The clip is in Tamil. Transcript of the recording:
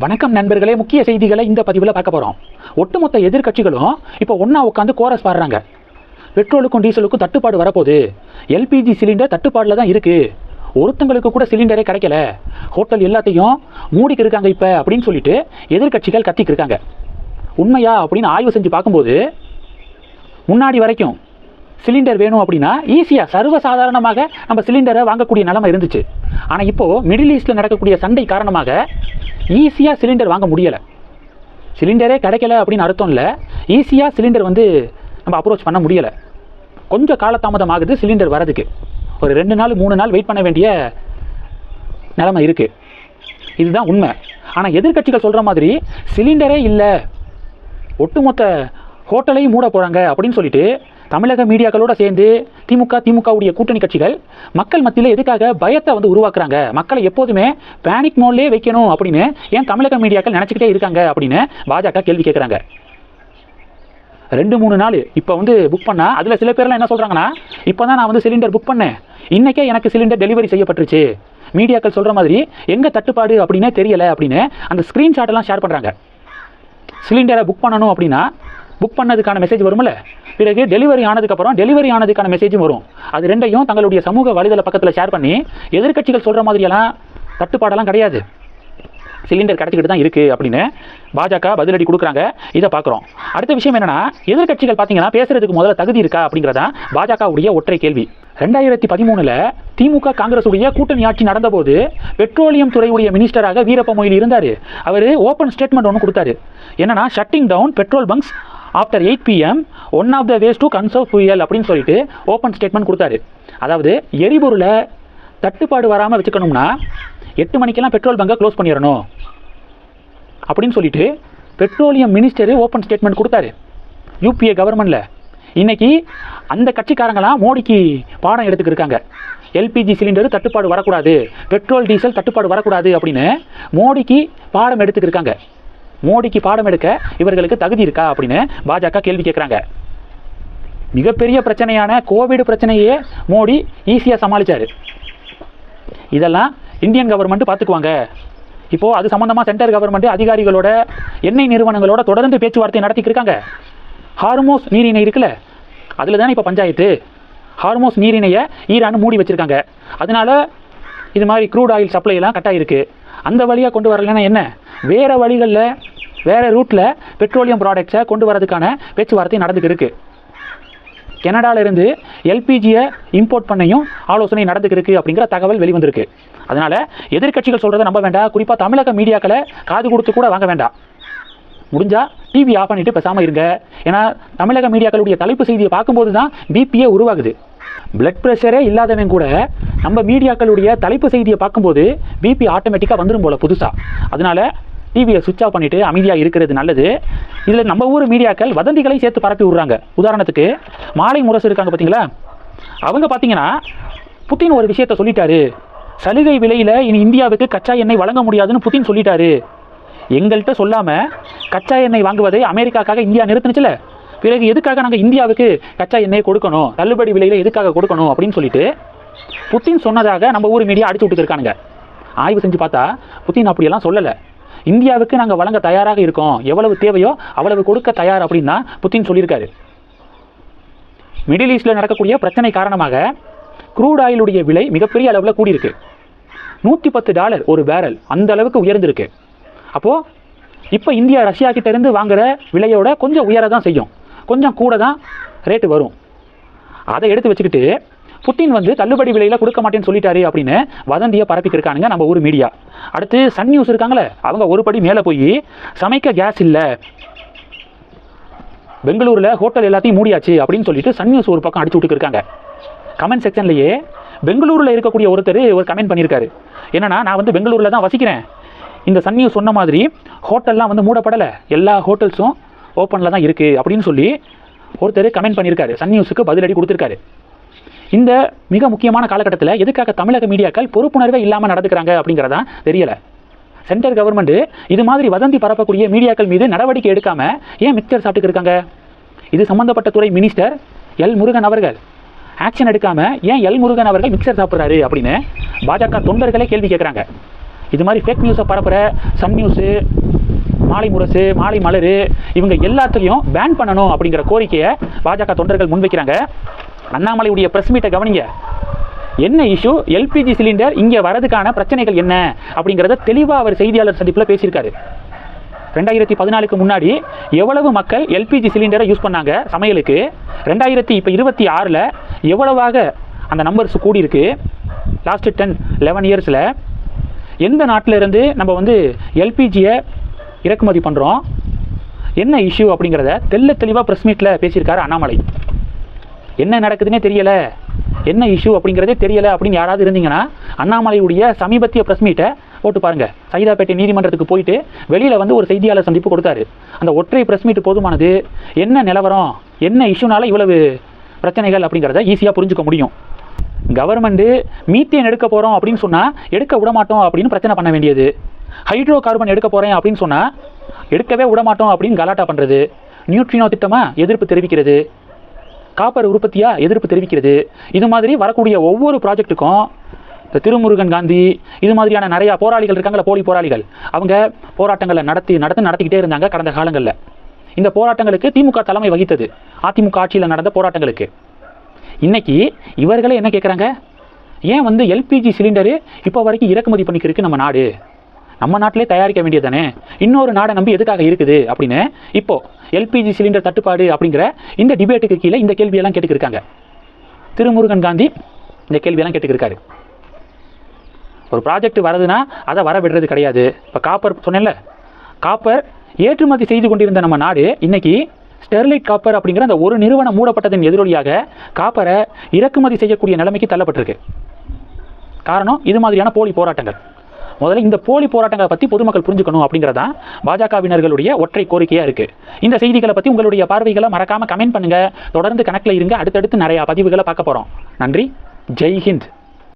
வணக்கம் நண்பர்களே, முக்கிய செய்திகளை இந்த பதிவில் பார்க்க போகிறோம். ஒட்டுமொத்த எதிர்கட்சிகளும் இப்போ ஒன்றா உட்காந்து கோரஸ் பாடுறாங்க. பெட்ரோலுக்கும் டீசலுக்கும் தட்டுப்பாடு வரப்போகுது, எல்பிஜி சிலிண்டர் தட்டுப்பாடில் தான் இருக்குது, ஒருத்தங்களுக்கு கூட சிலிண்டரே கிடைக்கல, ஹோட்டல் எல்லாத்தையும் மூடிக்கு இருக்காங்க இப்போ அப்படின்னு சொல்லிட்டு எதிர்கட்சிகள் கத்திக்கு இருக்காங்க. உண்மையா அப்படின்னு ஆய்வு செஞ்சு பார்க்கும்போது முன்னாடி வரைக்கும் சிலிண்டர் வேணும் அப்படின்னா ஈஸியாக சர்வசாதாரணமாக நம்ம சிலிண்டரை வாங்கக்கூடிய நிலைமை இருந்துச்சு. ஆனால் இப்போது மிடில் ஈஸ்ட்டில் நடக்கக்கூடிய சண்டை காரணமாக ஈஸியாக சிலிண்டர் வாங்க முடியலை. சிலிண்டரே கிடைக்கல அப்படின்னு அர்த்தம் இல்லை, ஈஸியாக சிலிண்டர் நம்ம அப்ரோச் பண்ண முடியலை. கொஞ்சம் காலதாமதம் ஆகுது சிலிண்டர் வரதுக்கு. ஒரு 2 நாள் 3 நாள் வெயிட் பண்ண வேண்டிய நிலைமை இருக்குது. இதுதான் உண்மை. ஆனால் எதிர்கட்சிகள் சொல்கிற மாதிரி சிலிண்டரே இல்லை, ஒட்டுமொத்த ஹோட்டலையும் மூட போகிறாங்க அப்படின்னு சொல்லிட்டு தமிழக மீடியாக்களோடு சேர்ந்து திமுகவுடைய கூட்டணி கட்சிகள் மக்கள் மத்தியில் எதுக்காக பயத்தை உருவாக்குறாங்க, மக்களை எப்போதுமே பேனிக் மோட்லேயே வைக்கணும் அப்படின்னு ஏன் தமிழக மீடியாக்கள் நினச்சிக்கிட்டே இருக்காங்க அப்படின்னு பாஜக கேள்வி கேட்குறாங்க. 2-3 நாள் இப்போ புக் பண்ணால் அதில் சில பேர்லாம் என்ன சொல்கிறாங்கன்னா, இப்போ தான் நான் சிலிண்டர் புக் பண்ணேன், இன்றைக்கே எனக்கு சிலிண்டர் டெலிவரி செய்யப்பட்டுருச்சு, மீடியாக்கள் சொல்கிற மாதிரி எங்கே தட்டுப்பாடு அப்படின்னே தெரியலை அப்படின்னு அந்த ஸ்க்ரீன்ஷாட்டெல்லாம் ஷேர் பண்ணுறாங்க. சிலிண்டரை புக் பண்ணணும் அப்படின்னா புக் பண்ணதுக்கான மெசேஜ் வரும்ல, பிறகு டெலிவரி ஆனதுக்கான மெசேஜும் வரும். அது ரெண்டையும் தங்களுடைய சமூக வலைதள பக்கத்தில் ஷேர் பண்ணி எதிர்கட்சிகள் சொல்கிற மாதிரியெல்லாம் தட்டுப்பாடெல்லாம் கிடையாது, சிலிண்டர் கிடச்சிக்கிட்டு தான் இருக்குது அப்படின்னு பாஜக பதிலடி கொடுக்குறாங்க. இதை பார்க்குறோம். அடுத்த விஷயம் என்னென்னா, எதிர்கட்சிகள் பார்த்தீங்கன்னா பேசுகிறதுக்கு முதல்ல தகுதி இருக்கா அப்படிங்கிறதா பாஜகவுடைய ஒற்றை கேள்வி. 2013 திமுக காங்கிரஸுடைய கூட்டணி ஆட்சி நடந்தபோது பெட்ரோலியம் துறையுடைய மினிஸ்டராக வீரப்ப மொய்லி இருந்தார். அவர் ஓப்பன் ஸ்டேட்மெண்ட் ஒன்று கொடுத்தாரு. என்னன்னா, shutting down petrol bunks after 8 PM one of the ways to conserve fuel அப்படின்னு சொல்லிட்டு ஓப்பன் ஸ்டேட்மெண்ட் கொடுத்தாரு. அதாவது எரிபொருளை தட்டுப்பாடு வராமல் வச்சுக்கணும்னா 8 மணிக்கெல்லாம் பெட்ரோல் பங்கை க்ளோஸ் பண்ணிடணும் அப்படின்னு சொல்லிட்டு பெட்ரோலியம் மினிஸ்டர் ஓப்பன் ஸ்டேட்மெண்ட் கொடுத்தாரு யூபிஏ கவர்மெண்ட்டில். இன்றைக்கி அந்த கட்சிக்காரங்களாம் மோடிக்கு பாடம் எடுத்துக்கிட்டு இருக்காங்க. எல்பிஜி சிலிண்டர் தட்டுப்பாடு வரக்கூடாது, பெட்ரோல் டீசல் தட்டுப்பாடு வரக்கூடாது அப்படின்னு மோடிக்கு பாடம் எடுத்துக்கிட்டு இருக்காங்க. மோடிக்கு பாடம் எடுக்க இவர்களுக்கு தகுதி இருக்கா அப்படின்னு பாஜக கேள்வி கேட்குறாங்க. மிகப்பெரிய பிரச்சனையான கோவிட் பிரச்சனையே மோடி ஈஸியாக சமாளித்தார். இதெல்லாம் இந்தியன் கவர்மெண்ட் பார்த்துக்குவாங்க. இப்போது அது சம்மந்தமாக சென்ட்ரல் கவர்மெண்ட் அதிகாரிகளோட எண்ணெய் நிறுவனங்களோட தொடர்ந்து பேச்சுவார்த்தை நடத்திட்டு இருக்காங்க. ஹார்மோஸ் நீரிணை இருக்குல்ல, அதில் தானே இப்போ பஞ்சாயத்து. ஹார்மோஸ் நீரிணையை ஈரான் மூடி வச்சுருக்காங்க. அதனால இது மாதிரி க்ரூட் ஆயில் சப்ளைலாம் கட்டாயிருக்கு. அந்த வழியாக கொண்டு வரலைன்னா என்ன, வேறு வழிகளில் வேறு ரூட்டில் பெட்ரோலியம் ப்ராடக்ட்ஸை கொண்டு வரதுக்கான பேச்சுவார்த்தை நடந்துக்கிட்டு இருக்குது. கனடாவிலிருந்து எல்பிஜியை இம்போர்ட் பண்ணையும் ஆலோசனை நடந்துக்கிருக்கு அப்படிங்கிற தகவல் வெளிவந்திருக்கு. அதனால் எதிர்கட்சிகள் சொல்கிறத நம்ப வேண்டாம். குறிப்பாக தமிழக மீடியாக்களை காது கொடுத்து கூட வாங்க வேண்டாம். முடிஞ்சால் டிவி ஆஃப் பண்ணிவிட்டு பேசாமல் இருங்க. ஏன்னா தமிழக மீடியாக்களுடைய தலைப்பு செய்தியை பார்க்கும்போது தான் பிபியே உருவாகுது. பிளட் ப்ரெஷரே இல்லாதவன் கூட நம்ம மீடியாக்களுடைய தலைப்பு செய்தியை பார்க்கும்போது பிபி ஆட்டோமேட்டிக்காக வந்துடும் போல் புதுசாக. அதனால் டிவியை சுவிட்ச் ஆஃப் பண்ணிவிட்டு அமைதியாக இருக்கிறது நல்லது. இதில் நம்ம ஊர் மீடியாக்கள் வதந்திகளை சேர்த்து பரப்பி விட்றாங்க. உதாரணத்துக்கு மாலை முரசு இருக்காங்க பார்த்தீங்களா, அவங்க பார்த்தீங்கன்னா புட்டின் ஒரு விஷயத்தை சொல்லிட்டாரு, சலுகை விலையில் இனி இந்தியாவுக்கு கச்சா எண்ணெய் வழங்க முடியாதுன்னு புட்டின் சொல்லிட்டாரு. எங்கள்கிட்ட சொல்லாமல் கச்சா எண்ணெய் வாங்குவதை அமெரிக்காக்காக இந்தியா நிறுத்தினுச்சுல, பிறகு எதுக்காக நாங்கள் இந்தியாவுக்கு கச்சா எண்ணெயை கொடுக்கணும், தள்ளுபடி விலையில் எதுக்காக கொடுக்கணும் அப்படின்னு சொல்லிட்டு புட்டின் சொன்னதாக நம்ம ஊர் மீடியா அடிச்சு விட்டுட்டு இருக்கானுங்க. ஆய்வு செஞ்சு பார்த்தா புட்டின் அப்படியெல்லாம் சொல்லலை. இந்தியாவுக்கு நாங்கள் வழங்க தயாராக இருக்கோம், எவ்வளவு தேவையோ அவ்வளவு கொடுக்க தயார் அப்படின்னு தான் புட்டின் சொல்லியிருக்காரு. மிடில் ஈஸ்டில் நடக்கக்கூடிய பிரச்சனை காரணமாக க்ரூட் ஆயிலுடைய விலை மிகப்பெரிய அளவில் கூடியிருக்கு. $110 ஒரு பேரல், அந்த அளவுக்கு உயர்ந்திருக்கு. அப்போது இப்போ இந்தியா ரஷ்யா கிட்டேருந்து வாங்குகிற விலையோட கொஞ்சம் உயர தான் செய்யும், கொஞ்சம் கூட தான் ரேட்டு வரும். அதை எடுத்து வச்சுக்கிட்டு புட்டின் தள்ளுபடி விலையில் கொடுக்க மாட்டேன்னு சொல்லிட்டாரு அப்படின்னு வதந்தியை பரப்பிக்கிருக்கானுங்க நம்ம ஊர் மீடியா. அடுத்து சன் நியூஸ் இருக்காங்களே, அவங்க ஒரு படி மேலே போய் சமைக்க கேஸ் இல்லை, பெங்களூரில் ஹோட்டல் எல்லாத்தையும் மூடியாச்சு அப்படின்னு சொல்லிட்டு சன் நியூஸ் ஒரு பக்கம் அடிச்சு விட்டுருக்காங்க. கமெண்ட் செக்ஷன்லேயே பெங்களூரில் இருக்கக்கூடிய ஒருத்தர் ஒரு கமெண்ட் பண்ணியிருக்காரு. என்னன்னா, நான் பெங்களூரில் தான் வசிக்கிறேன், இந்த சன் நியூஸ் சொன்ன மாதிரி ஹோட்டல்லாம் மூடப்படலை, எல்லா ஹோட்டல்ஸும் ஓப்பனில் தான் இருக்குது அப்படின்னு சொல்லி ஒருத்தர் கமெண்ட் பண்ணியிருக்காரு. சன் நியூஸுக்கு பதிலடி கொடுத்துருக்காரு. இந்த மிக முக்கியமான காலகட்டத்தில் எதுக்காக தமிழக மீடியாக்கள் பொறுப்புணர்வே இல்லாமல் நடந்துக்கிறாங்க அப்படிங்கிறதான் தெரியலை. சென்ட்ரல் கவர்மெண்ட் இது மாதிரி வதந்தி பரப்பக்கூடிய மீடியாக்கள் மீது நடவடிக்கை எடுக்காமல் ஏன் மிக்சர் சாப்பிட்டு இருக்காங்க? இது சம்பந்தப்பட்ட துறை மினிஸ்டர் எல் முருகன் அவர்கள் ஆக்ஷன் எடுக்காமல் ஏன் எல் முருகன் அவர்கள் மிக்சர் சாப்பிட்றாரு அப்படின்னு பாஜக தொண்டர்களே கேள்வி கேட்குறாங்க. இது மாதிரி ஃபேக் நியூஸை பரப்புகிற சன் நியூஸு, மாலை முரசு, மாலை மலர் இவங்க எல்லாத்தையும் பேன் பண்ணணும் அப்படிங்கிற கோரிக்கையை பாஜக தொண்டர்கள் முன்வைக்கிறாங்க. அண்ணாமலையுடைய பிரஸ் மீட்டை கவனிங்க. என்ன இஷ்யூ, எல்பிஜி சிலிண்டர் இங்கே வரதுக்கான பிரச்சனைகள் என்ன அப்படிங்கிறத தெளிவாக அவர் செய்தியாளர் சந்திப்பில் பேசியிருக்காரு. 2014க்கு முன்னாடி எவ்வளவு மக்கள் எல்பிஜி சிலிண்டரை யூஸ் பண்ணாங்க சமையலுக்கு, 2026ல் எவ்வளவாக அந்த நம்பர்ஸ் கூடியிருக்கு. லாஸ்ட் 10-11 இயர்ஸில் எந்த நாட்டிலிருந்து நம்ம வந்து எல்பிஜியை இறக்குமதி பண்ணுறோம், என்ன இஷ்யூ அப்படிங்கிறத தெளிவாக ப்ரெஸ் மீட்டில் பேசியிருக்காரு அண்ணாமலை. என்ன நடக்குதுன்னே தெரியலை, என்ன இஷ்யூ அப்படிங்கிறதே தெரியலை அப்படின்னு யாராவது இருந்தீங்கன்னா அண்ணாமலையுடைய சமீபத்திய ப்ரெஸ் மீட்டை போட்டு பாருங்கள். சைதாப்பேட்டை நீதிமன்றத்துக்கு போயிட்டு வெளியில் வந்து ஒரு செய்தியாளர் சந்திப்பு கொடுத்தாரு. அந்த ஒற்றை ப்ரெஸ் மீட் போதுமானது. என்ன நிலவரம், என்ன இஷ்யூனால இவ்வளவு பிரச்சனைகள் அப்படிங்கிறத ஈஸியாக புரிஞ்சுக்க முடியும். கவர்மெண்ட்டு மீத்தேன் எடுக்க போகிறோம் அப்படின்னு சொன்னால் எடுக்க விடமாட்டோம் அப்படின்னு பிரச்சனை பண்ண வேண்டியது, ஹைட்ரோ கார்பன் எடுக்க போகிறேன் அப்படின்னு சொன்னால் எடுக்கவே விடமாட்டோம் அப்படின்னு கலாட்டா பண்ணுறது, நியூட்ரினோ திட்டமாக எதிர்ப்பு தெரிவிக்கிறது, காப்பர் உற்பத்தியாக எதிர்ப்பு தெரிவிக்கிறது. இது மாதிரி வரக்கூடிய ஒவ்வொரு ப்ராஜெக்ட்டுக்கும் இந்த திருமுருகன் காந்தி இது மாதிரியான நிறையா போராளிகள் இருக்காங்களா, போலி போராளிகள், அவங்க போராட்டங்களை நடத்திக்கிட்டே இருந்தாங்க கடந்த காலங்களில். இந்த போராட்டங்களுக்கு திமுக தலைமை வகித்தது, அதிமுக ஆட்சியில் நடந்த போராட்டங்களுக்கு. இன்னைக்கு இவர்களே என்ன கேட்குறாங்க, ஏன் வந்து எல்பிஜி சிலிண்டரு இப்போ வரைக்கும் இறக்குமதி பண்ணிக்கிறதுக்கு நம்ம நாட்டிலே தயாரிக்க வேண்டியதானே, இன்னொரு நாடை நம்பி எதுக்காக இருக்குது அப்படின்னு இப்போ எல்பிஜி சிலிண்டர் தட்டுப்பாடு அப்படிங்கிற இந்த டிபேட்டுக்கு கீழே இந்த கேள்வியெல்லாம் கேட்டுக்கிருக்காங்க. திருமுருகன் காந்தி இந்த கேள்வியெல்லாம் கேட்டுக்கிருக்காரு. ஒரு ப்ராஜெக்ட் வருதுன்னா அதை வர விடுறது கிடையாது. இப்போ காப்பர் சொன்னேன்ல, காப்பர் ஏற்றுமதி செய்து கொண்டிருந்த நம்ம நாடு இன்னைக்கு ஸ்டெர்லைட் காப்பர் அப்படிங்கிற அந்த ஒரு நிறுவனம் மூடப்பட்டதன் எதிரொலியாக காப்பரை இறக்குமதி செய்யக்கூடிய நிலைமைக்கு தள்ளப்பட்டிருக்கு. காரணம் இது மாதிரியான போலி போராட்டங்கள். முதல்ல இந்த போலி போராட்டங்களை பற்றி பொதுமக்கள் புரிஞ்சுக்கணும் அப்படிங்கிறதான் பாஜகவினர்களுடைய ஒற்றை கோரிக்கையாக இருக்குது. இந்த செய்திகளை பற்றி உங்களுடைய பார்வைகளை மறக்காமல் கமெண்ட் பண்ணுங்கள். தொடர்ந்து கணக்கில் இருங்க. அடுத்தடுத்து நிறையா பதிவுகளை பார்க்க போகிறோம். நன்றி. ஜெய் ஹிந்த்.